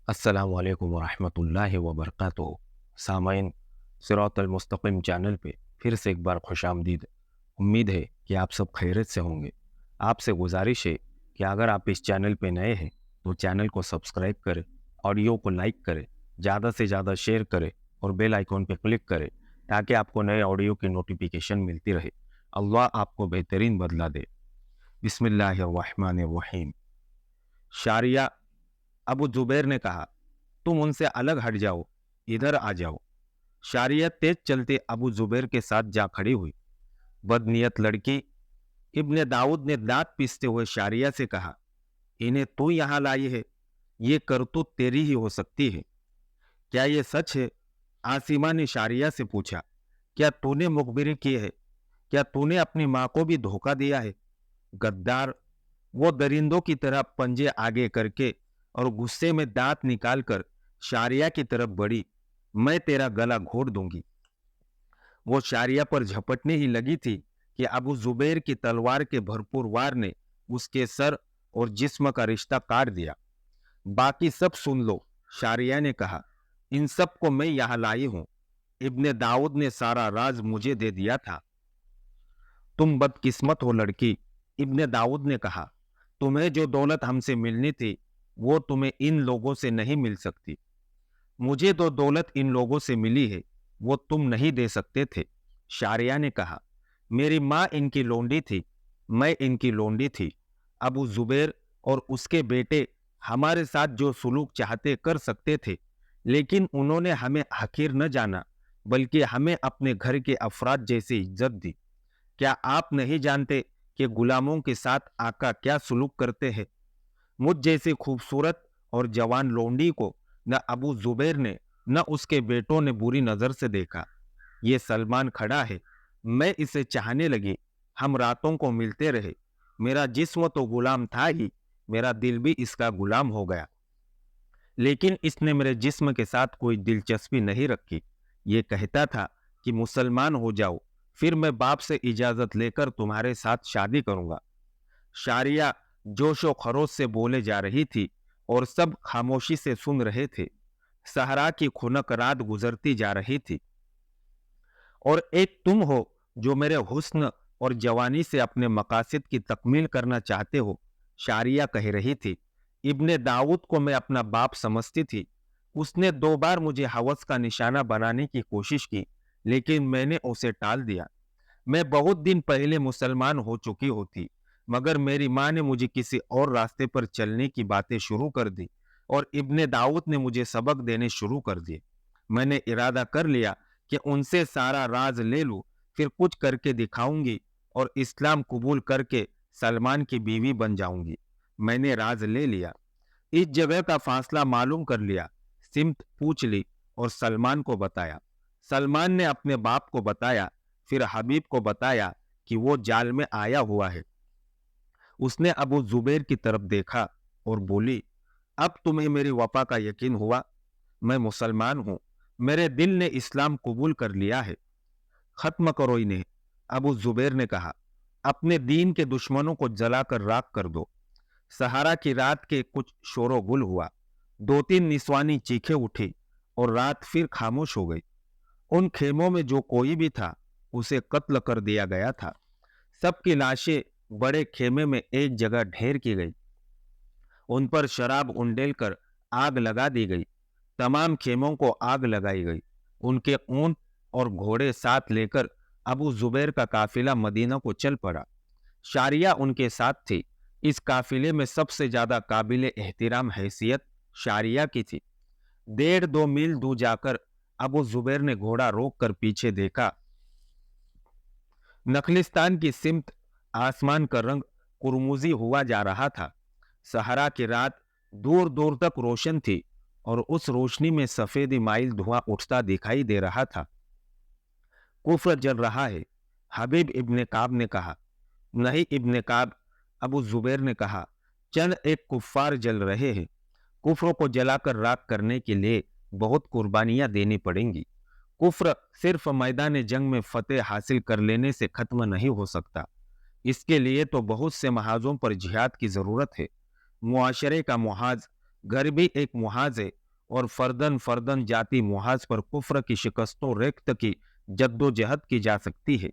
السلام علیکم ورحمۃ اللہ وبرکاتہ۔ سامعین، صراط المستقیم چینل پہ پھر سے ایک بار خوش آمدید۔ امید ہے کہ آپ سب خیریت سے ہوں گے۔ آپ سے گزارش ہے کہ اگر آپ اس چینل پہ نئے ہیں تو چینل کو سبسکرائب کریں، آڈیو کو لائک کریں، زیادہ سے زیادہ شیئر کریں اور بیل آئیکن پہ کلک کریں تاکہ آپ کو نئے آڈیو کی نوٹیفیکیشن ملتی رہے۔ اللہ آپ کو بہترین بدلہ دے۔ بسم اللہ الرحمن الرحیم۔ شاریہ ابو زبیر نے کہا، تم ان سے الگ ہٹ جاؤ، ادھر آ جاؤ۔ شاریہ تیز چلتے ابو زبیر کے ساتھ جا کھڑی ہوئی۔ بدنیت لڑکی ابن داؤد نے دانت پیستے ہوئے شاریہ سے کہا، انہیں تو یہاں لائی ہے، یہ کرتوت تیری ہی ہو سکتی ہے، کیا یہ سچ ہے؟ آسیمہ نے شاریہ سے پوچھا، کیا تو نے مخبری کی ہے؟ کیا تو نے اپنی ماں کو بھی دھوکہ دیا ہے؟ غدار! وہ درندوں کی طرح پنجے آگے کر کے اور غصے میں دانت نکال کر شاریہ کی طرف بڑھی، میں تیرا گلا گھونٹ دوں گی۔ وہ شاریہ پر جھپٹنے ہی لگی تھی کہ ابو زبیر کی تلوار کے بھرپور وار نے اس کے سر اور جسم کا رشتہ کاٹ دیا۔ باقی سب سن لو، شاریہ نے کہا، ان سب کو میں یہاں لائی ہوں، ابن داؤد نے سارا راز مجھے دے دیا تھا۔ تم بدقسمت ہو لڑکی، ابن داؤد نے کہا، تمہیں جو دولت ہم سے ملنی تھی وہ تمہیں ان لوگوں سے نہیں مل سکتی۔ مجھے تو دولت ان لوگوں سے ملی ہے، وہ تم نہیں دے سکتے تھے۔ شاریہ نے کہا، میری ماں ان کی لونڈی تھی، میں ان کی لونڈی تھی۔ ابو زبیر اور اس کے بیٹے ہمارے ساتھ جو سلوک چاہتے کر سکتے تھے، لیکن انہوں نے ہمیں حقیر نہ جانا بلکہ ہمیں اپنے گھر کے افراد جیسی عزت دی۔ کیا آپ نہیں جانتے کہ غلاموں کے ساتھ آقا کیا سلوک کرتے ہیں؟ مجھ جیسی خوبصورت اور جوان لونڈی کو نہ ابو زبیر نے نہ اس کے بیٹوں نے بری نظر سے دیکھا۔ یہ سلمان کھڑا ہے، میں اسے چاہنے لگی، ہم راتوں کو ملتے رہے، میرا جسم تو غلام تھا ہی، میرا دل بھی اس کا غلام ہو گیا، لیکن اس نے میرے جسم کے ساتھ کوئی دلچسپی نہیں رکھی۔ یہ کہتا تھا کہ مسلمان ہو جاؤ، پھر میں باپ سے اجازت لے کر تمہارے ساتھ شادی کروں گا۔ شاریہ جوش و خروش سے بولے جا رہی تھی اور سب خاموشی سے سن رہے تھے۔ صحرا کی خنک رات گزرتی جا رہی تھی اور ایک تم ہو جو میرے حسن اور جوانی سے اپنے مقاصد کی تکمیل کرنا چاہتے ہو، شاریہ کہہ رہی تھی۔ ابن داؤد کو میں اپنا باپ سمجھتی تھی، اس نے 2 بار مجھے ہوس کا نشانہ بنانے کی کوشش کی، لیکن میں نے اسے ٹال دیا۔ میں بہت دن پہلے مسلمان ہو چکی ہوتی، مگر میری ماں نے مجھے کسی اور راستے پر چلنے کی باتیں شروع کر دی اور ابن داؤد نے مجھے سبق دینے شروع کر دیے۔ میں نے ارادہ کر لیا کہ ان سے سارا راز لے لوں، پھر کچھ کر کے دکھاؤں گی اور اسلام قبول کر کے سلمان کی بیوی بن جاؤں گی۔ میں نے راز لے لیا، اس جگہ کا فاصلہ معلوم کر لیا، سمت پوچھ لی اور سلمان کو بتایا۔ سلمان نے اپنے باپ کو بتایا، پھر حبیب کو بتایا کہ وہ جال میں آیا ہوا ہے۔ اس نے ابو زبیر کی طرف دیکھا اور بولی، اب تمہیں میری وفا کا یقین ہوا؟ میں مسلمان ہوں، میرے دل نے اسلام قبول کر لیا ہے۔ ختم کرو انہیں، ابو زبیر نے کہا، اپنے دین کے دشمنوں کو جلا کر راکھ کر دو۔ سہارا کی رات کے کچھ شور و گل ہوا، 2-3 نسوانی چیخیں اٹھی اور رات پھر خاموش ہو گئی۔ ان خیموں میں جو کوئی بھی تھا اسے قتل کر دیا گیا تھا۔ سب کی لاشیں بڑے خیمے میں ایک جگہ ڈھیر کی گئی، ان پر شراب انڈیل کر آگ لگا دی گئی۔ تمام خیموں کو آگ لگائی گئی۔ ان کے اونٹ اور گھوڑے ساتھ لے کر ابو زبیر کا قافلہ مدینہ کو چل پڑا۔ شاریہ ان کے ساتھ تھی۔ اس قافلے میں سب سے زیادہ قابل احترام حیثیت شاریہ کی تھی۔ 1.5-2 میل دور جا کر ابو زبیر نے گھوڑا روک کر پیچھے دیکھا۔ نخلستان کی سمت آسمان کا رنگ قرمزی ہوا جا رہا تھا۔ صحرا کی رات دور دور تک روشن تھی اور اس روشنی میں سفید مائل دھواں اٹھتا دکھائی دے رہا تھا۔ کفر جل رہا ہے، حبیب ابن کعب نے کہا۔ نہیں ابن کعب، ابو زبیر نے کہا، چند ایک کفار جل رہے ہیں، کفر کو جلا کر راکھ کرنے کے لیے بہت قربانیاں دینی پڑیں گی۔ کفر صرف میدان جنگ میں فتح حاصل کر لینے سے ختم نہیں ہو سکتا، اس کے لیے تو بہت سے محاذوں پر جہاد کی ضرورت ہے۔ معاشرے کا محاذ घर भी एक मुहाज है और फर्दन फर्दन जाति मुहाज पर कुफ्र की शिकस्तों रेख्त की जद्दोजहद की जा सकती है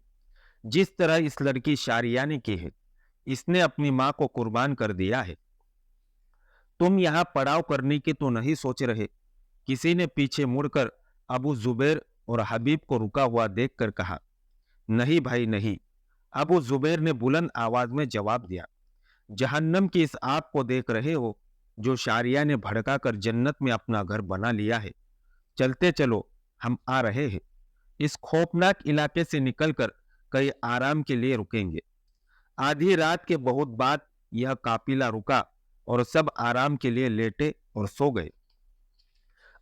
जिस तरह इस लड़की शारिया ने की है। इसने अपनी माँ को कुर्बान कर दिया है। तुम यहाँ पड़ाव करने की तो नहीं सोच रहे? किसी ने पीछे मुड़कर अबू जुबैर और हबीब को रुका हुआ देखकर कहा। नहीं भाई नहीं, अबू जुबैर ने बुलंद आवाज में जवाब दिया। जहन्नम की इस आग को देख रहे हो जो शारिया ने भड़काकर जन्नत में अपना घर बना लिया है। चलते चलो, हम आ रहे हैं। इस खौफनाक इलाके से निकलकर कई आराम के लिए रुकेंगे। आधी रात के बहुत बाद यह काफिला रुका और सब आराम के लिए लेटे और सो गए।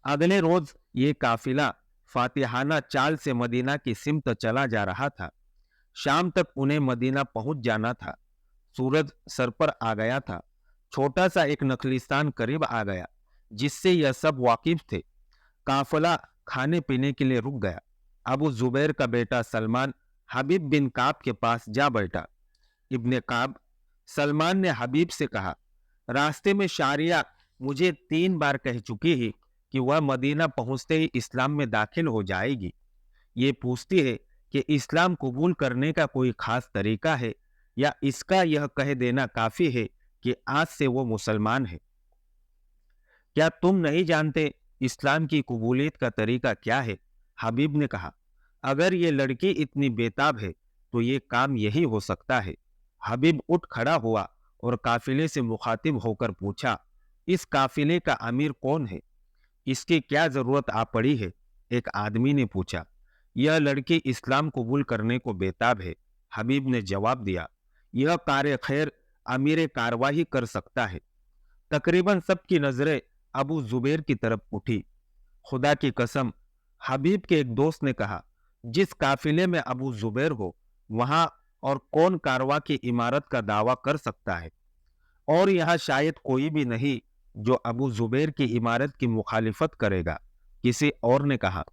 अगले रोज ये काफिला फातिहाना चाल से मदीना की सिमत चला जा रहा था। शाम तक उन्हें मदीना पहुंच जाना था। सूरज सर पर आ गया था। छोटा सा एक नखलिस्तान करीब आ गया जिससे यह सब वाकिफ थे। काफिला खाने पीने के लिए रुक गया। अबू जुबैर का बेटा सलमान हबीब बिन काब के पास जा बैठा। इब्ने काब, सलमान ने हबीब से कहा, रास्ते में शारिया मुझे 3 बार कह चुकी है कि वह मदीना पहुंचते ही इस्लाम में दाखिल हो जाएगी। ये पूछती है कि इस्लाम कबूल करने का कोई खास तरीका है या इसका यह कह देना काफी है कि आज से वो मुसलमान है। क्या तुम नहीं जानते इस्लाम की कबूलियत का तरीका क्या है? हबीब ने कहा। अगर ये लड़की इतनी बेताब है तो ये काम यही हो सकता है। हबीब उठ खड़ा हुआ और काफिले से मुखातिब होकर पूछा, इस काफिले का अमीर कौन है? इसकी क्या जरूरत आ पड़ी है? एक आदमी ने पूछा। यह लड़की इस्लाम कबूल करने को बेताब है। हबीब ने जवाब दिया। यह कार्य खैर अमीर कारवाही कर सकता है। तकरीबन सबकी नजरें अबू जुबैर की तरफ उठी। खुदा की कसम, हबीब के एक दोस्त ने कहा, जिस काफिले में अबू जुबैर हो वहां और कौन कारवा की इमारत का दावा कर सकता है? और यहाँ शायद कोई भी नहीं जो अबू जुबैर की इमारत की मुखालिफत करेगा। किसी और ने कहा।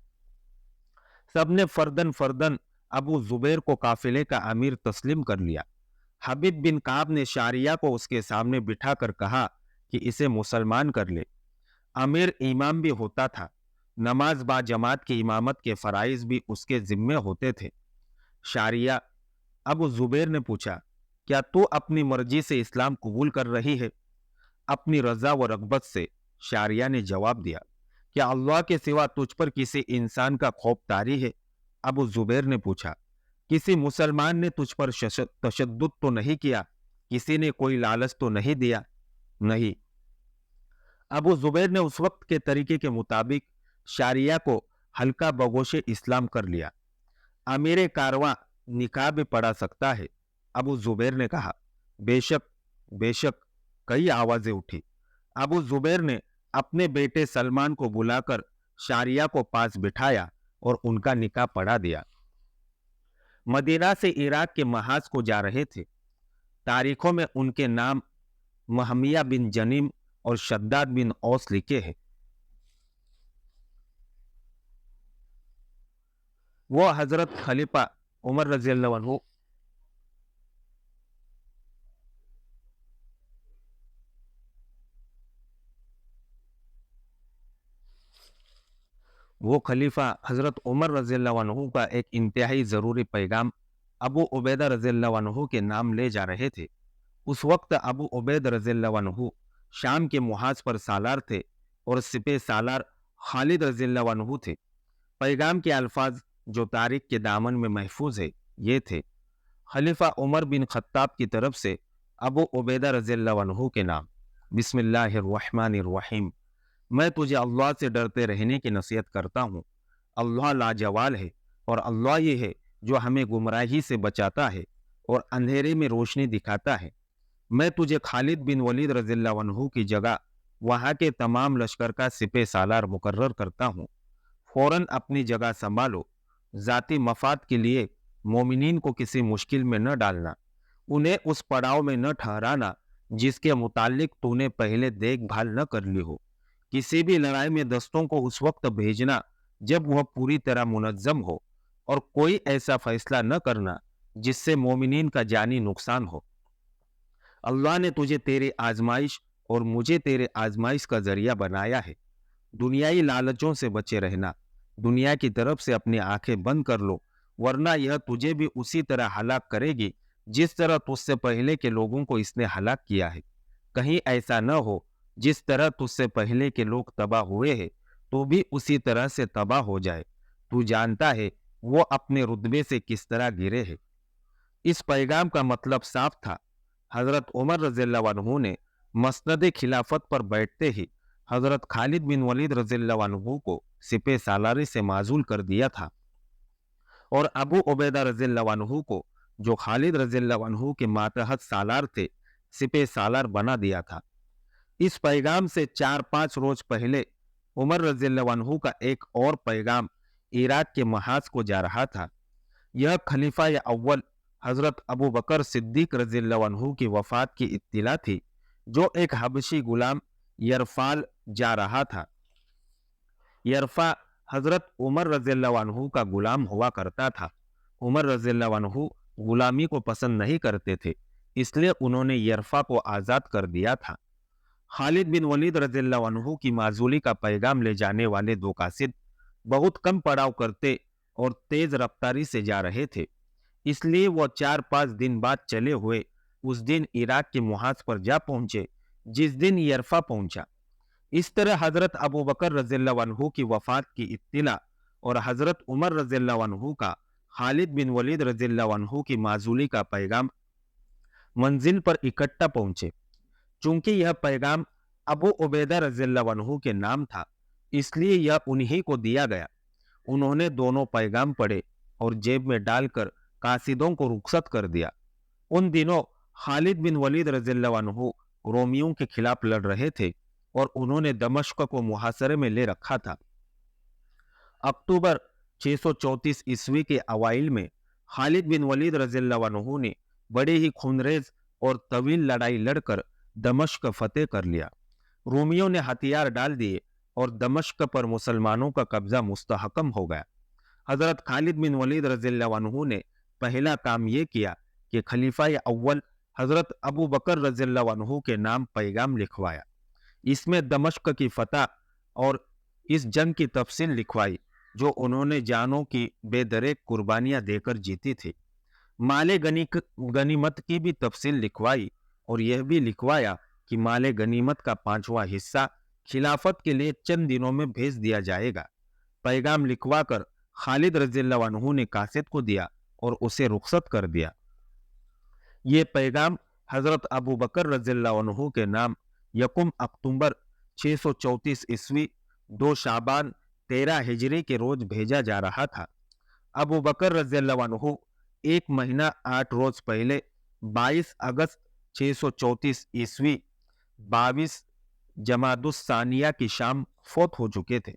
सबने फर्दन फर्दन अबू जुबैर को काफिले का अमीर तस्लीम कर लिया। हबीब बिन काब ने शारिया को उसके सामने बिठाकर कहा कि इसे मुसलमान कर ले। अमीर इमाम भी होता था। नमाज बा जमात की इमामत के फराइज भी उसके जिम्मे होते थे। शारिया, अबू जुबैर ने पूछा, क्या तू अपनी मर्जी से इस्लाम कबूल कर रही है? अपनी रजा व रगबत से, शारिया ने जवाब दिया। क्या अल्लाह के सिवा तुझ पर किसी इंसान का खौफ तारी है? अबू जुबैर ने पूछा। किसी मुसलमान ने तुझ पर तशद्दुद तो नहीं किया? किसी ने कोई लालच तो नहीं दिया? नहीं। अबू जुबैर ने उस वक्त के तरीके के मुताबिक शारिया को हल्का बगोशे इस्लाम कर लिया। अमीर कारवां निकाह भी पढ़ा सकता है। अबू जुबैर ने कहा। बेशक बेशक, कई आवाजें उठी। अबू जुबैर ने अपने बेटे सलमान को बुलाकर शारिया को पास बिठाया और उनका निकाह पढ़ा दिया। मदीना से इराक के महाज को जा रहे थे। तारीखों में उनके नाम महमिया बिन जनीम और शद्दाद बिन औस लिखे हैं। वो हजरत खलीफा उमर रज़ियल्लाहु अन्हु वो खलीफा हजरत उमर रज़ियल्लाहु अन्हु का एक इंतहाई ज़रूरी पैगाम अबू उबैदा रज़ियल्लाहु अन्हु के नाम ले जा रहे थे। उस वक्त अबू उबैद रज़ियल्लाहु अन्हु शाम के मुहाज पर सालार थे और सिपह सालार खालिद रज़ियल्लाहु अन्हु थे। पैगाम के अल्फाज जो तारीख के दामन में महफूज है ये थे। खलीफा उमर बिन खत्ताब की तरफ से अबू उबैदा रज़ियल्लाहु अन्हु के नाम। बिस्मिल्लाहिर्रहमानिर्रहीम। मैं तुझे अल्लाह से डरते रहने की नसीहत करता हूँ। अल्लाह लाजवाल है और अल्लाह ये है जो हमें गुमराही से बचाता है और अंधेरे में रोशनी दिखाता है। मैं तुझे खालिद बिन वलीद रज़ियल्लाहु अन्हु की जगह वहाँ के तमाम लश्कर का सिपह सालार मुकर्रर करता हूँ। फौरन अपनी जगह संभालो। जाती मफाद के लिए मोमिनीन को किसी मुश्किल में न डालना। उन्हें उस पड़ाव में न ठहराना जिसके मुतालिक तूने पहले देखभाल न कर ली हो। किसी भी लड़ाई में दस्तों को उस वक्त भेजना जब वह पूरी तरह मुनज्जम हो और कोई ऐसा फैसला न करना जिससे मोमिनीन का जानी नुकसान हो। अल्लाह ने तुझे तेरी आजमाइश اور مجھے तेरे आजमाइश का जरिया बनाया है। दुनियाई लालचों से बचे रहना, दुनिया की तरफ से अपनी आंखें बंद कर लो, वरना यह तुझे भी उसी तरह हलाक करेगी जिस तरह तुझसे पहले के लोगों को इसने हलाक किया है। कहीं ऐसा न हो जिस तरह तुझसे पहले के लोग तबाह हुए हैं तो भी उसी तरह से तबाह हो जाए। तू जानता है वो अपने रुतबे से किस तरह गिरे हैं। इस पैगाम का मतलब साफ था। हजरत उमर रज़ियल्लाहु अन्हु ने मसनद खिलाफत पर बैठते ही हजरत खालिद बिन वलीद रज़ियल्लाहु अन्हु को सिपह सालारी से माजूल कर दिया था और अबू उबैदा रज़ियल्लाहु अन्हु को, जो खालिद रज़ियल्लाहु अन्हु के मातहत सालार थे, सिपह सालार बना दिया था। इस पैगाम से 4-5 रोज पहले उमर रज़ियल्लाहु अन्हु का एक और पैगाम इराक के महाज को जा रहा था। यह खलीफा या अव्वल हजरत अबू बकर सिद्दीक रज़ियल्लाहु अन्हु की वफात की इत्तिला थी, जो एक हबशी गुलाम यरफाल जा रहा था। यरफा हजरत उमर रज़ियल्लाहु अन्हु का गुलाम हुआ करता था। उमर रज़ियल्लाहु अन्हु गुलामी को पसंद नहीं करते थे, इसलिए उन्होंने यरफा को आज़ाद कर दिया था। खालिद बिन वलीद रज़ियल्लाहु अन्हु की माजूली का पैगाम ले जाने वाले दो कासिद बहुत कम पड़ाव करते और तेज रफ्तारी से जा रहे थे, इसलिए वो 4-5 दिन बाद चले हुए उस दिन इराक के मुहाज पर जा पहुंचे जिस दिन यरफा पहुंचा। इस तरह हजरत अबू बकर रज़ियल्लाहु अन्हु की वफात की इत्तिला और हजरत उमर रज़ियल्लाहु अन्हु का खालिद बिन वलीद रज़ियल्लाहु अन्हु की माजूली का पैगाम मंजिल पर इकट्ठा पहुंचे। चूंकि यह पैगाम अबू उबैदा रज़ियल्लाहु अन्हु के नाम था, इसलिए यह उन्हीं को दिया गया। उन्होंने दोनों पैगाम पढ़े और जेब में डालकर कासिदों को रुखसत कर दिया। उन दिनों खालिद बिन वलीद रज़ियल्लाहु अन्हु रोमियों के खिलाफ लड़ रहे थे और उन्होंने दमश्क को मुहासरे में ले रखा था। अक्टूबर 634 ईस्वी के अवाइल में खालिद बिन वलीद रज़ियल्लाहु अन्हु ने बड़े ही खूनरेज और तवील लड़ाई लड़कर दमश्क फतेह कर लिया। रोमियों ने हथियार डाल दिए और दमश्क पर मुसलमानों का कब्जा मुस्तहकम हो गया। हजरत खालिद बिन वलीद रज़ियल्लाहु अन्हु ने पहला काम यह किया कि खलीफा अव्वल हजरत अबू बकर रज़ियल्लाहु अन्हु के नाम पैगाम लिखवाया। इसमें दमश्क की फतह और इस जंग की तफसील लिखवाई जो उन्होंने जानों की बेदरेक कुर्बानियां देकर जीती थी। माले गनीमत की भी तफसील लिखवाई और यह भी लिखवाया कि माले गनीमत का 5वां हिस्सा खिलाफत के लिए चंद दिनों में भेज दिया जाएगा। पैगाम लिखवाकर खालिद रज़ियल्लाहु अन्हु ने कासिद को दिया और उसे रुखसत कर दिया। ये पैगाम हजरत अबू बकर रज़ियल्लाहु अन्हु के नाम यकुम अक्टूबर 634 ईस्वी 2 शाबान 13 हिजरी के रोज भेजा जा रहा था। अबू बकर रज़ियल्लाहु अन्हु 1 महीना 8 रोज पहले 22 अगस्त 634 ईस्वी 22 जमादुस सानिया की शाम फौत हो चुके थे।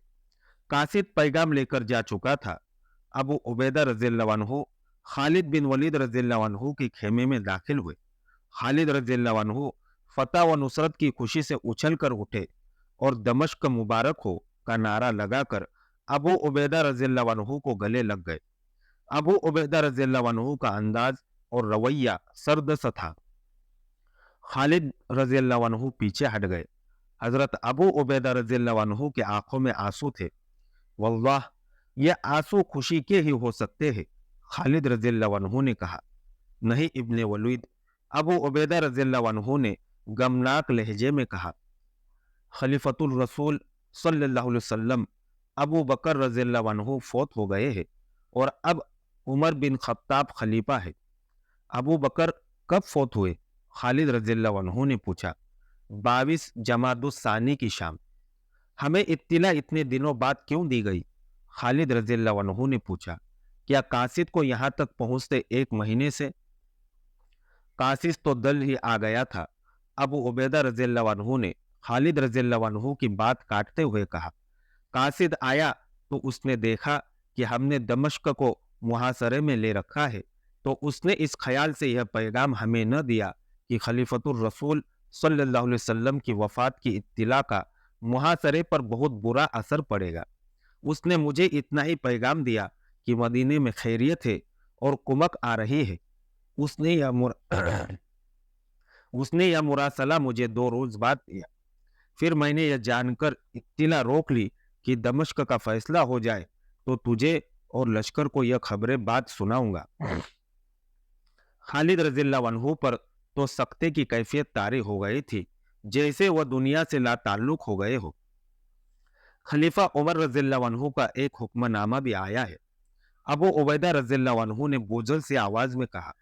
कासिद पैगाम लेकर जा चुका था। अबू उबैदा रज़ियल्लाहु अन्हु खालिद बिन वलीद रज़ियल्लाहु अन्हु के खेमे में दाखिल हुए। खालिद रज़ियल्लाहु अन्हु फतह व नुसरत की खुशी से उछल कर उठे और दमश्क मुबारक हो का नारा लगाकर अबू उबैदा रज़ियल्लाहु अन्हु को गले लग गए। अबू उबैदा रज़ियल्लाहु अन्हु का अंदाज और रवैया सर्द सा था। खालिद रज़ियल्लाहु अन्हु पीछे हट गए। हजरत अबू उबैदा रज़ियल्लाहु अन्हु के आंखों में आंसू थे। वल्लाह ये आंसू खुशी के ही हो सकते हैं, खालिद रज़ियल्लाहु अन्हु ने कहा। नहीं इब्ने वलीद, अबू उबैदा रज़ियल्लाहु अन्हु ने गमनाक लहजे में कहा। खलीफतुल रसूल सल्लल्लाहु अलैहि वसल्लम अबू बकर रज़ियल्लाहु अन्हु फौत हो गए हैं और अब उमर बिन खत्ताब खलीफा है। अबू बकर कब फौत हुए? खालिद रज़ियल्लाहु अन्हु ने पूछा। 22 जमादुस सानी की शाम। हमें इत्तिला इतने दिनों बाद क्यों दी गई? खालिद रज़ियल्लाहु अन्हु ने पूछा। क्या कासिद को यहाँ तक पहुँचते 1 महीने से? कासिद तो दल ही आ गया था। अबू उबैदा रज़ियल्लाहु अन्हु ने खालिद रज़ियल्लाहु अन्हु की बात काटते हुए कहा। कासिद आया तो उसने देखा कि हमने दमश्क को मुहासरे में ले रखा है, तो उसने इस ख्याल से यह पैगाम हमें न दिया कि खलीफतुर रसूल सल्लल्लाहु अलैहि वसल्लम की वफात की इत्तिला का मुहासरे पर बहुत बुरा असर पड़ेगा। उसने मुझे इतना ही पैगाम दिया कि मदीने में खैरियत है और कुमक आ रही है। उसने उसने यह मुरासला मुझे 2 रोज बाद दिया। फिर मैंने यह जानकर इत्तिला रोक ली कि दमिश्क का फैसला हो जाए तो तुझे और लश्कर को यह खबरें बात सुनाऊंगा। खालिद रज़ियल्लाहु अन्हु पर तो सख्ते की कैफियत तारी हो गई थी, जैसे वह दुनिया से लाताल्लुक हो गए हो। खलीफा उमर रज़ियल्लाहु अन्हु का एक हुक्मनामा भी आया है। अबू उबैदा रज़ियल्लाहु अन्हु ने बोझल सी आवाज में कहा,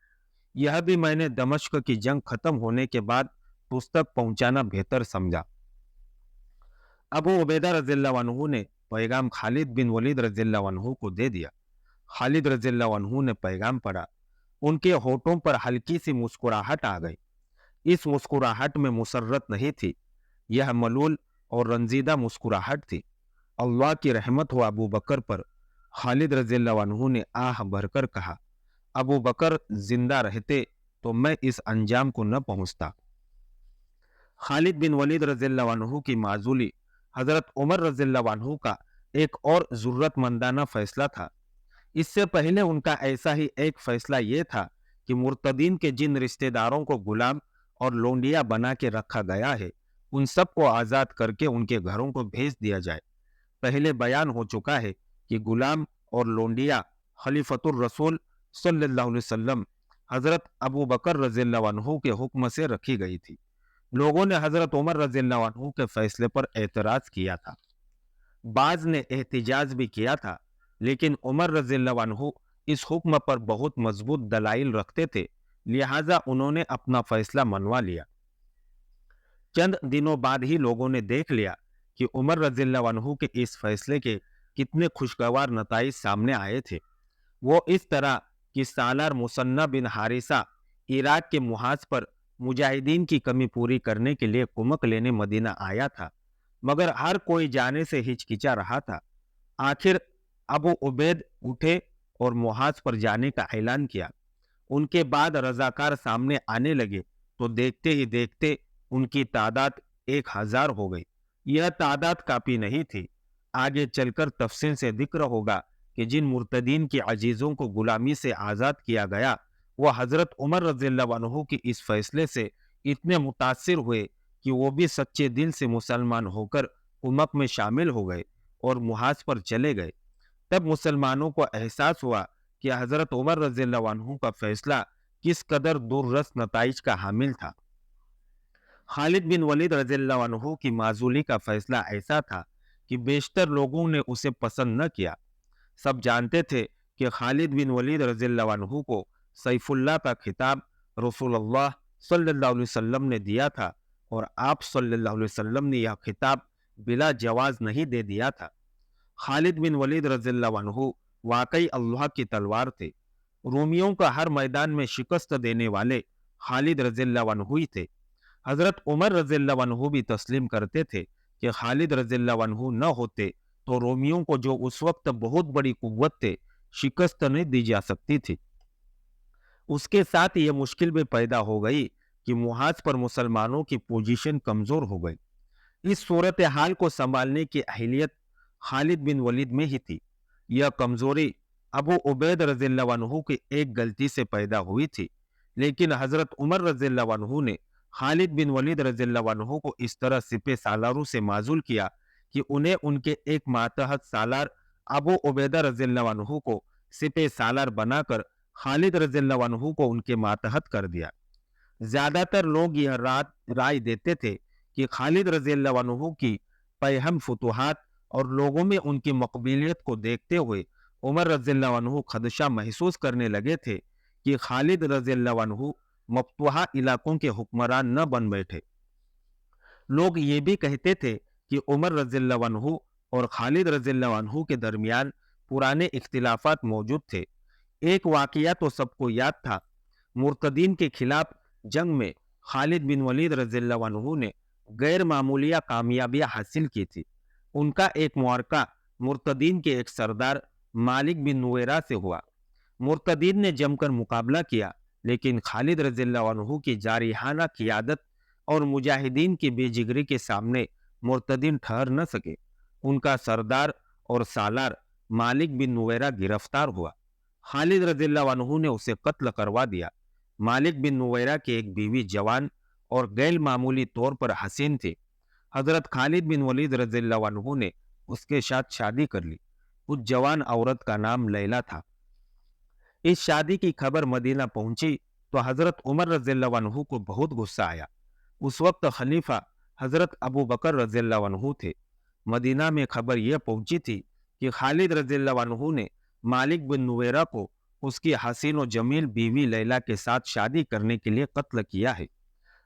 यह भी मैंने दमिश्क की जंग खत्म होने के बाद तुझ तक पहुंचाना बेहतर समझा। अबू उबैदा रज़ियल्लाहु अन्हु ने पैगाम खालिद बिन वलीद रज़ियल्लाहु अन्हु को दे दिया। खालिद रज़ियल्लाहु अन्हु ने पैगाम पढ़ा। उनके होठों पर हल्की सी मुस्कुराहट आ गई। इस मुस्कुराहट में मुसर्रत नहीं थी, यह मलूल और रंजीदा मुस्कुराहट थी। अल्लाह की रहमत हो अबू बकर पर। खालिद रज़ियल्लाहु अन्हु ने आह भरकर कहा, अबू बकर जिंदा रहते तो मैं इस अंजाम को न पहुंचता। खालिद बिन वलीद रज़ियल्लाहु अन्हु की माजूली हजरत उमर रज़ियल्लाहु अन्हु का एक और जरूरतमंदाना फैसला था। इससे पहले उनका ऐसा ही एक फैसला यह था कि मुर्तदीन के जिन रिश्तेदारों को गुलाम और लोंडिया बना के रखा गया है, उन सब को आजाद करके उनके घरों को भेज दिया जाए। पहले बयान हो चुका है कि गुलाम और लोंडिया खलीफतुर रसूल सल्लल्लाहु अलैहि वसल्लम हजरत अबू बकर रज़ियल्लाहु अन्हु के हुक्म से रखी गई थी। लोगों ने हजरत उमर रज़ियल्लाहु अन्हु के फैसले पर एतराज किया था, बाज ने एहतिजाज भी किया था, लेकिन उमर रज़ियल्लाहु अन्हु इस हुक्म पर बहुत मजबूत दलाइल रखते थे, लिहाजा उन्होंने अपना फैसला मनवा लिया। चंद दिनों बाद ही लोगों ने देख लिया कि उमर रज़ियल्लाहु अन्हु के इस फैसले के कितने खुशगवार नताइज सामने आए थे। वो इस तरह कि सालार मुसन्ना बिन हारिसा इराक के मुहाज पर मुजाहिदीन की कमी पूरी करने के लिए कुमक लेने मदीना आया था, मगर हर कोई जाने से हिचकिचा रहा था। आखिर अबू उबैद उठे और मुहाज पर जाने का ऐलान किया। उनके बाद रजाकार सामने आने लगे तो देखते ही देखते उनकी तादाद 1000 हो गई। यह तादाद काफी नहीं थी। आगे चलकर तफसील से जिक्र होगा कि जिन मुर्तदीन के अजीजों को गुलामी से आजाद किया गया, वह हजरत उमर रज़ियल्लाहु अन्हु के इस फैसले से इतने मुतासिर हुए कि वो भी सच्चे दिल से मुसलमान होकर कुमक में शामिल हो गए और मुहाज पर चले गए। तब मुसलमानों को एहसास हुआ कि हजरत उमर रज़ियल्लाहु अन्हु का फैसला किस कदर दुर्रस नताइज का हामिल था। खालिद बिन वलीद रज़ियल्लाहु अन्हु की माजूली का फैसला ऐसा था कि बेशतर लोगों ने उसे पसंद न किया। सब जानते थे कि खालिद बिन वलीद रज़ियल्लाहु अन्हु को सैफुल्लाह का खिताब रसूलुल्लाह सल्लल्लाहु अलैहि वसल्लम ने दिया था और आप सल्लल्लाहु अलैहि वसल्लम ने यह खिताब बिला जवाज नहीं दे दिया था। खालिद बिन वलीद रज़ियल्लाहु अन्हु वाकई अल्लाह की तलवार थे। रोमियों का हर मैदान में शिकस्त देने वाले खालिद रज़ियल्लाहु अन्हु ही थे। हजरत उमर रज़ियल्लाहु अन्हु भी तस्लीम करते थे कि खालिद रज़ियल्लाहु अन्हु न होते तो रोमियों को, जो उस वक्त बहुत बड़ी कुव्वत थे, शिकस्त नहीं दी जा सकती थी। उसके साथ यह मुश्किल भी पैदा हो गई कि मुहाज पर मुसलमानों की पोजीशन कमजोर हो गई। इस सूरत हाल को संभालने की अहलियत खालिद बिन वलीद में ही थी। यह कमजोरी अबू उबैद रज़ियल्लाहु अन्हु की एक गलती से पैदा हुई थी, लेकिन हजरत उमर रज़ियल्लाहु अन्हु ने खालिद बिन वलीद रज़ियल्लाहु अन्हु को इस तरह सिपे सालारों से माजूल किया कि उन्हें उनके एक मातहत सालार अबू उबैदा रज़ियल्लाहु अन्हु को सिपे सालार बनाकर खालिद रज़ियल्लाहु अन्हु को उनके मातहत कर दिया। ज्यादातर लोग यह राय देते थे कि खालिद रज़ियल्लाहु अन्हु की पैहम फुतुहात और लोगों में उनकी मकबूलियत को देखते हुए उमर रज़ियल्लाहु अन्हु खदशा महसूस करने लगे थे कि खालिद रज़ियल्लाहु अन्हु मफ्तूहा इलाकों के हुक्मरान न बन बैठे। लोग ये भी कहते थे कि उमर रज़ियल्लाहु अन्हु और खालिद रज़ियल्लाहु अन्हु के दरमियान पुराने इख्तिलाफात मौजूद थे। एक वाकया तो सबको याद था। मुर्तदीन के खिलाफ जंग में खालिद बिन वलीद रज़ियल्लाहु अन्हु ने गैर मामूलिया कामयाबियां हासिल की थी। उनका एक मुआरका मुर्तदीन के एक सरदार मालिक बिन नुवेरा से हुआ। मुर्तदीन ने जमकर मुकाबला किया, लेकिन खालिद रज़ियल्लाहु अन्हु की जारिहाना क़ियादत और मुजाहिदीन की बेजिगरी के सामने मुर्तदीन ठहर न सके। उनका सरदार और सालार मालिक बिन नुवेरा गिरफ्तार हुआ। खालिद रज़ियल्लाहु अन्हु ने उसे कत्ल करवा दिया। मालिक बिन नुवेरा की एक बीवी जवान और गैर मामूली तौर पर हसीन थी। हजरत खालिद बिन वलीद रज़ियल्लाहु अन्हु ने उसके साथ शादी कर ली। उस जवान औरत का नाम लैला था। इस शादी की खबर मदीना पहुंची तो हजरत उमर रज़ियल्लाहु अन्हु को बहुत गुस्सा आया। उस वक्त खलीफा हजरत अबू बकर रज़ियल्लाहु अन्हु थे। मदीना में खबर यह पहुंची थी कि खालिद रज़ियल्लाहु अन्हु ने मालिक बिन नुवेरा को उसकी हसीन और जमील बीवी लैला के साथ शादी करने के लिए कत्ल किया है।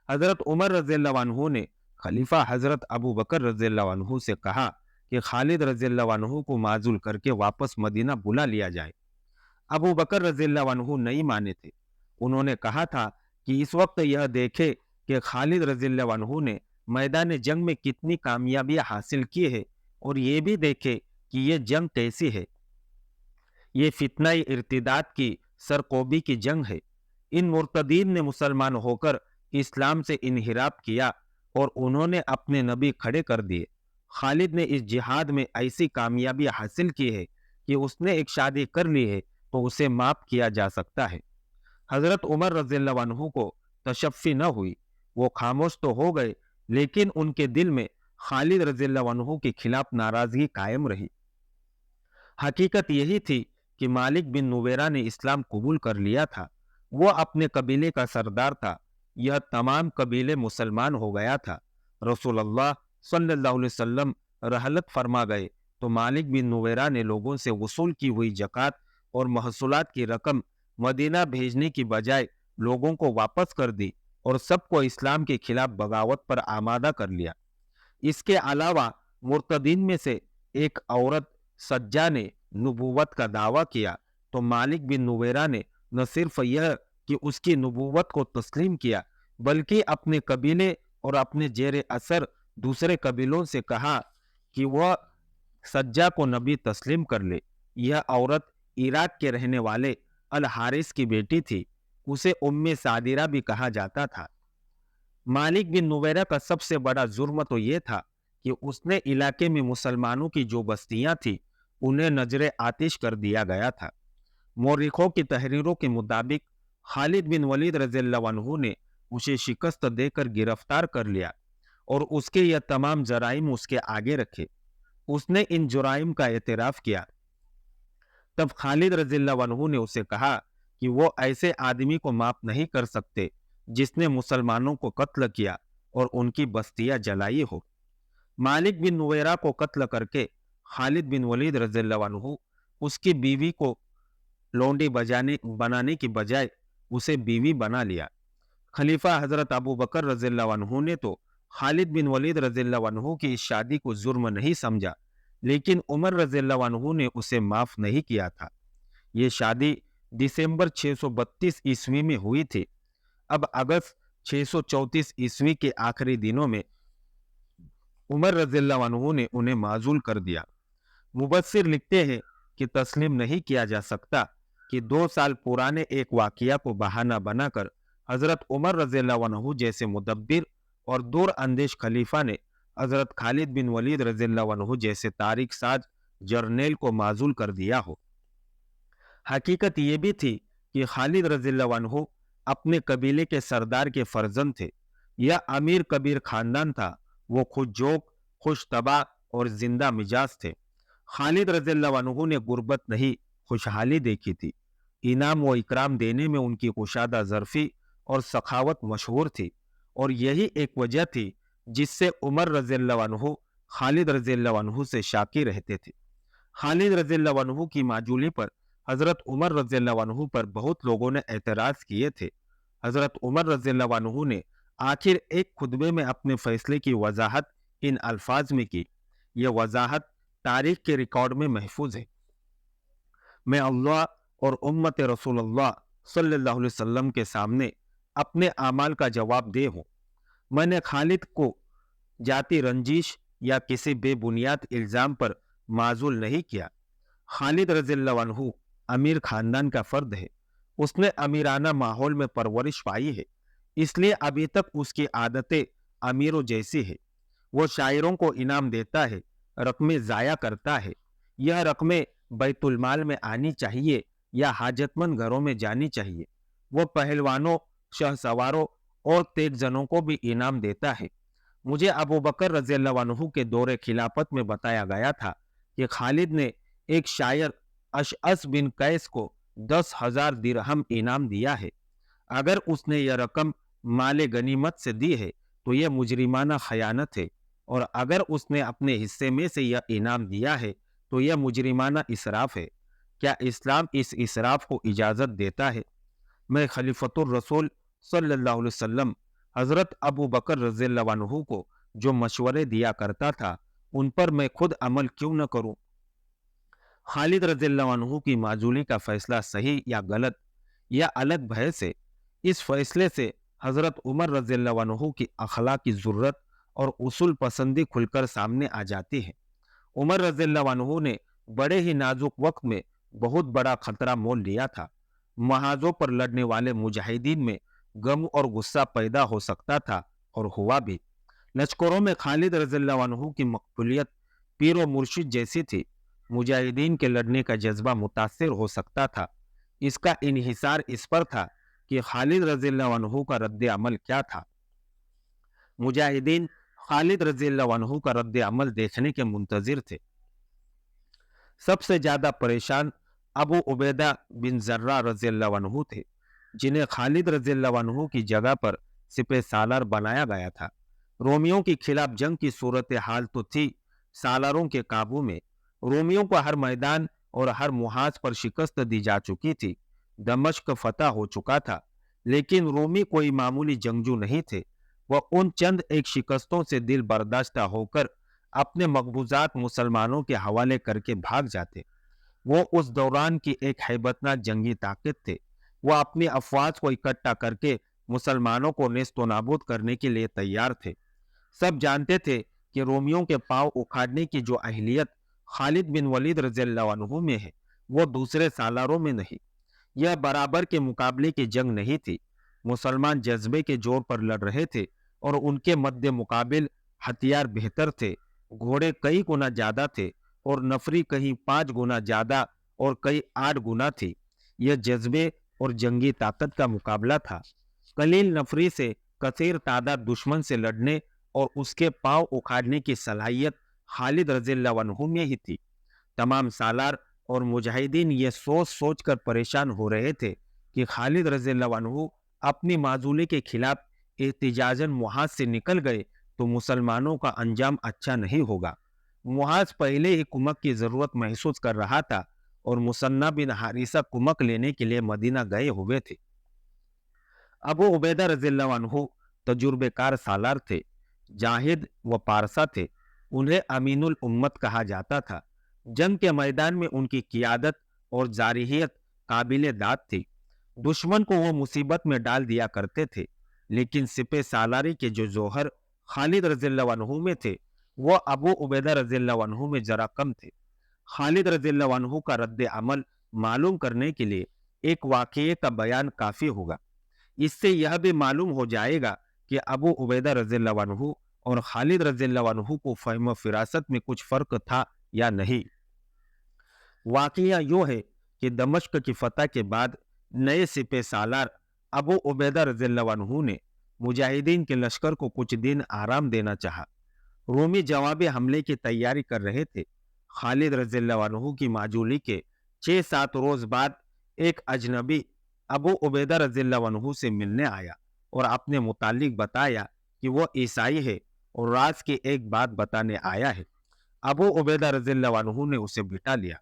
हजरत उमर रज़ियल्लाहु अन्हु ने खलीफा हजरत अबू बकर रज़ियल्लाहु अन्हु से कहा कि खालिद रज़ियल्लाहु अन्हु को माजूल करके वापस मदीना बुला लिया जाए। अबू बकर रज़ियल्लाहु अन्हु नहीं माने थे। उन्होंने कहा था कि इस वक्त यह देखे कि खालिद रज़ियल्लाहु अन्हु ने मैदान जंग में कितनी कामयाबियां हासिल की है और ये भी देखे कि ये जंग कैसी है। ये फितना इर्तिदाद की सरकोबी की जंग है। इन मुर्तदीन ने मुसलमान होकर इस्लाम से इनहिराफ किया और उन्होंने अपने नबी खड़े कर दिए। खालिद ने इस जिहाद में ऐसी कामयाबी हासिल की है कि उसने एक शादी कर ली है तो उसे माफ किया जा सकता है। हजरत उमर रज़ियल्लाहु अन्हु को तशफ़ी न हुई। वो खामोश तो हो गए, लेकिन उनके दिल में खालिद रज़ियल्लाहु अन्हु के खिलाफ नाराजगी कायम रही। हकीकत यही थी कि मालिक बिन नुवेरा ने इस्लाम कबूल कर लिया था। वो अपने कबीले का सरदार था। यह तमाम कबीले मुसलमान हो गया था। रसूलुल्लाह सल्लल्लाहु अलैहि वसल्लम रहलत फरमा गए तो मालिक बिन नुवेरा ने लोगों से वसूल की हुई ज़कात और महसूलात की रकम मदीना भेजने की बजाय लोगों को वापस कर दी और सबको इस्लाम के खिलाफ बगावत पर आमादा कर लिया। इसके अलावा मुर्तदीन में से एक औरत सज्जा ने नबूवत का दावा किया तो मालिक बिन नुवेरा ने न सिर्फ यह कि उसकी नबूवत को तस्लीम किया, बल्कि अपने कबीले और अपने जेर असर दूसरे कबीलों से कहा कि वह सज्जा को नबी तस्लीम कर ले। यह औरत इराक के रहने वाले अल हारिस की बेटी थी। उसे उम्मे सादिरा भी कहा जाता था। मालिक बिन नुवेरा का सबसे बड़ा जुर्म तो यह था कि उसने इलाके में मुसलमानों की जो बस्तियां थी उन्हें नजरे आतिश कर दिया गया था। मौरिखों की तहरीरों के मुताबिक खालिद बिन वलीद रज़ियल्लाहु अन्हु ने उसे शिकस्त देकर गिरफ्तार कर लिया और उसके यह तमाम जराइम उसके आगे रखे। उसने इन जुराइम का एतराफ़ किया। तब खालिद रज़ियल्लाहु अन्हु ने उसे कहा कि वो ऐसे आदमी को माफ नहीं कर सकते जिसने मुसलमानों को कत्ल किया और उनकी बस्तियां जलाई हो। मालिक बिन नुवेरा को कत्ल करके खालिद बिन वलीद रज़ियल्लाहु अन्हु उसकी बीवी को लौंडी बनाने की बजाय उसे बीवी बना लिया। खलीफा हजरत अबू बकर रज़ियल्लाहु अन्हु ने तो खालिद बिन वलीद रज़ियल्लाहु अन्हु की इस शादी को जुर्म नहीं समझा, लेकिन उमर रज़ियल्लाहु अन्हु ने उसे माफ नहीं किया था। ये शादी दिसंबर 632 ईस्वी में हुई थी। अब अगस्त 634 ईस्वी के आखिरी दिनों में उमर रज़ियल्लाहु अन्हु ने उन्हें माजूल कर दिया। मुबस्सिर लिखते हैं कि तस्लीम नहीं किया जा सकता कि 2 साल पुराने एक वाकिया को बहाना बनाकर हजरत उमर रज़ियल्लाहु अन्हु जैसे मुदब्बिर और दूर अंदेश खलीफा ने हजरत खालिद बिन वलीद रज़ियल्लाहु अन्हु जैसे तारीख साज जर्नेल को माजूल कर दिया हो। हकीकत ये भी थी कि खालिद रज़ियल्लाहु अन्हु अपने कबीले के सरदार के फर्जंद थे। यह अमीर कबीर खानदान था। वो खुद जोक, खुश तबा और जिंदा मिजाज थे। खालिद रज़ियल्लाहु अन्हु ने गुर्बत नहीं, खुशहाली देखी थी। इनाम व इकराम देने में उनकी कुशादा ज़र्फ़ी और सखावत मशहूर थी और यही एक वजह थी जिससे उमर रज़ियल्लाहु अन्हु खालिद रज़ियल्लाहु अन्हु से शाकी रहते थे। खालिद रज़ियल्लाहु अन्हु की माजूली पर हजरत उमर रज़ियल्लाहु अन्हु पर बहुत लोगों ने एतराज़ किए थे। हजरत उमर रज़ियल्लाहु अन्हु ने आखिर एक खुतबे में अपने फैसले की वजाहत इन अल्फाज में की। यह वजाहत तारीख के रिकॉर्ड में महफूज है। मैं अल्लाह और उम्मत रसूलुल्लाह सल्लल्लाहु अलैहि वसल्लम के सामने अपने आमाल का जवाब दे हूँ। मैंने खालिद को जाति रंजिश या किसी बेबुनियाद इल्ज़ाम पर माजूल नहीं किया। खालिद रज़ियल्लाहु अन्हु अमीर खानदान का फर्द है। उसने अमीराना माहौल में परवरिश पाई है, इसलिए अभी तक उसकी आदतें अमीरों जैसी है। वो शायरों को इनाम देता है, रकमें ज़ाया करता है। यह रकमें बैतुल माल में आनी चाहिए या हाजतमंद घरों में जानी चाहिए। वो पहलवानों, शहसवारों और तेज जनों को भी इनाम देता है। मुझे अबू बकर रज़ी अल्लाह अन्हु के दौरे खिलाफत में बताया गया था कि खालिद ने एक शायर अशअस बिन कैस को 10,000 दिरहम इनाम दिया है। अगर उसने यह रकम माले गनीमत से दी है तो यह मुजरिमाना खयानत है, और अगर उसने अपने हिस्से में से यह इनाम दिया है तो यह मुजरिमाना इसराफ है। क्या इस्लाम इस इसराफ को इजाज़त देता है? मैं खलीफतुर रसूल सल्लल्लाहु अलैहि वसल्लम हज़रत अबू बकर रज़ियल्लाहु अन्हु को जो मशवरे दिया करता था, उन पर मैं खुद अमल क्यों न करूं? खालिद रज़ियल्लाहु अन्हु की माजूली का फैसला सही या गलत, या अलग बहस है। इस फैसले से हज़रत उमर रज़ियल्लाहु अन्हु की अखलाकी ज़ुर्रत और उसूल पसंदी खुलकर सामने आ जाती है। उमर रज़ियल्लाहु अन्हु ने बड़े ही नाजुक वक्त में बहुत बड़ा खतरा मोल लिया था। महाजों पर लड़ने वाले मुजाहिदीन में गम और गुस्सा पैदा हो सकता था, और हुआ भी। लश्करों में खालिद रज़ियल्लाहु अन्हु की मकबूलियत पीर व मुर्शिद जैसी थी। मुजाहिदीन के लड़ने का जज्बा मुतासिर हो सकता था। इसका इन्हिसार इस पर था कि खालिद रज़ियल्लाहु अन्हु का रद्द अमल क्या था। मुजाहिदीन खालिद रज़ियल्लाहु अन्हु का रद्द अमल देखने के मुंतजिर थे। सबसे ज्यादा परेशान अबू उबैदा बिन जर्रा रज़ियल्लाहु अन्हु थे, जिन्हें खालिद रज़ियल्लाहु अन्हु की जगह पर सिपह सालार बनाया गया था। रोमियों के खिलाफ जंग की सूरत हाल तो थी सालारों के काबू में। रोमियों को हर मैदान और हर मुहाज पर शिकस्त दी जा चुकी थी। दमश्क फतह हो चुका था, लेकिन रोमी कोई मामूली जंगजू नहीं थे। वह उन चंद एक शिकस्तों से दिल बर्दाश्त होकर अपने मकबूजात मुसलमानों के हवाले करके भाग जाते। वो उस दौरान की एक हैबतनाक जंगी ताकत थे। वह अपनी अफवाज को इकट्ठा करके मुसलमानों को नेस्तो नाबूद करने के लिए तैयार थे। सब जानते थे कि रोमियों के पांव उखाड़ने की जो अहलियत खालिद बिन वलीद रज़ियल्लाहु अन्हु में है, वो दूसरे सालारों में नहीं। यह बराबर के मुकाबले की जंग नहीं थी। मुसलमान जज्बे के जोर पर लड़ रहे थे, और उनके मध्य मुकाबिल हथियार बेहतर थे। घोड़े कई गुना ज्यादा थे, और नफरी कहीं 5 गुना ज्यादा और कई 8 गुना थी। यह जज्बे और जंगी ताकत का मुकाबला था। कलील नफरी से कसीर तादाद दुश्मन से लड़ने और उसके पांव उखाड़ने की सलाहियत खालिद रज़ियल्लाहु अन्हु में ही थी। तमाम सालार और मुजाहिदीन ये सोच सोच कर परेशान हो रहे थे कि खालिद रज़ियल्लाहु अन्हु अपनी माजूली के खिलाफ एहतिजाजन मुहाज से निकल गए तो मुसलमानों का अंजाम अच्छा नहीं होगा। मुहाज पहले ही कुमक की जरूरत महसूस कर रहा था, और मुसन्ना बिन हारिसा कुमक लेने के लिए मदीना गए हुए थे। अबू उबैदा रज़ियल्लाहु अन्हु तजुर्बेकार सालार थे, जाहिद व पारसा थे। उन्हें अमीनुल उम्मत कहा जाता था। जंग के मैदान में उनकी कियादत और जारहियत काबिले दाद थी। दुश्मन को वो मुसीबत में डाल दिया करते थे, लेकिन सिपह सालारी के जो जौहर खालिद रज़ियल्लाहु अन्हु में थे, वो अबू उबैदा रज़ियल्लाहु अन्हु में जरा कम थे। खालिद रज़ियल्लाहु अन्हु का रद्द अमल मालूम करने के लिए एक वाक़ये का बयान काफी होगा। इससे यह भी मालूम हो जाएगा कि अबू उबैदा रज़ियल्लाहु अन्हु और खालिद रज़ियल्लाहु अन्हु को फ़हम फिरासत में कुछ फर्क था या नहीं। वाक़या यूँ है कि दमश्क की फतह के बाद नए सिपह सालार अबू उबैदा रज़ियल्लाहु अन्हु ने मुजाहिदीन के लश्कर को कुछ दिन आराम देना चाहा। रोमी जवाबी हमले की तैयारी कर रहे थे। खालिद रज़ियल्लाहु अन्हु की माजूली के 6-7 रोज बाद एक अजनबी अबू उबैदा रज़ियल्लाहु अन्हु से मिलने आया और अपने मुतालिक बताया कि वो ईसाई है और राज की एक बात बताने आया है। अबू उबैदा रज़ियल्लाहु अन्हु ने उसे बिठा लिया।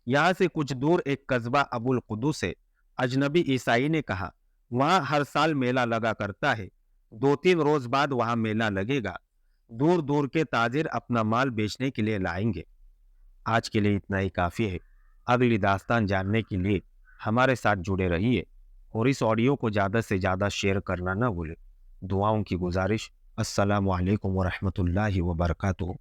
यहाँ से कुछ दूर एक कस्बा अबुल कुदुस है। अजनबी ईसाई ने कहा, वहाँ हर साल मेला लगा करता है। 2-3 रोज बाद वहाँ मेला लगेगा। दूर दूर के ताजिर अपना माल बेचने के लिए लाएंगे। आज के लिए इतना ही काफ़ी है। अगली दास्तान जानने के लिए हमारे साथ जुड़े रहिए, और इस ऑडियो को ज़्यादा से ज़्यादा शेयर करना ना भूलें। दुआओं की गुजारिश। अस्सलामु अलैकुम व रहमतुल्लाहि व बरकातुहू।